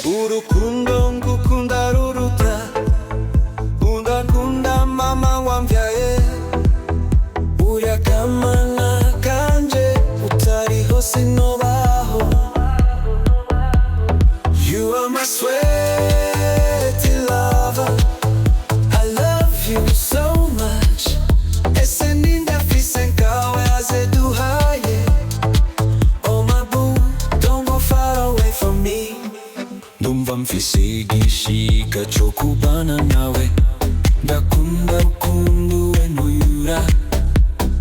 urukundo ngukunda ruruta undakunda mama wambyaye burya kamana kanje utariho sinobaho. You are my sweet lover, I love you so much. Ese nindafise nkawe azeduhaye. Oh my boo, don't go far away from me. Ndumva mfise igishika co kubana nawe, ndakunda ukuntu wenuyura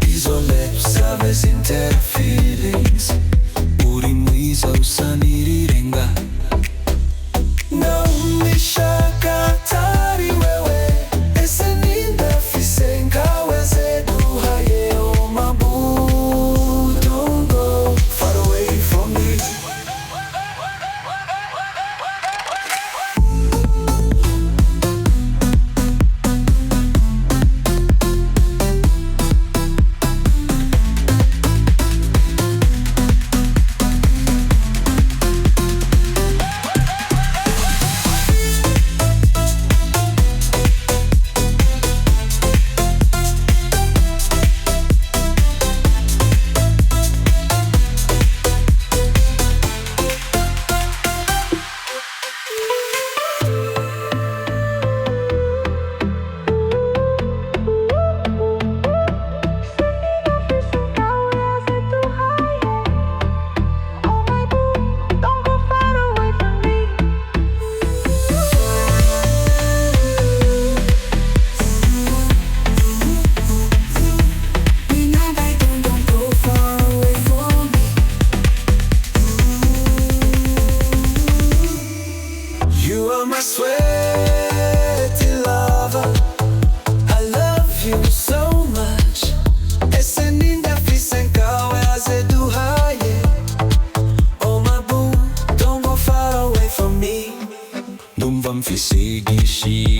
izo lips zawe zintera feelings. Uri mwiza usa n'irirenga, ndumvishaka atari wewe. Ese nindafise nkawe azeduhaye. Oh my boo, don't go far away from me. You are my sweet lover, I love you so much. Ese nindafise nkawe azeduhaye. Oh my boo, don't go far away from me. Ndumva mfise igishika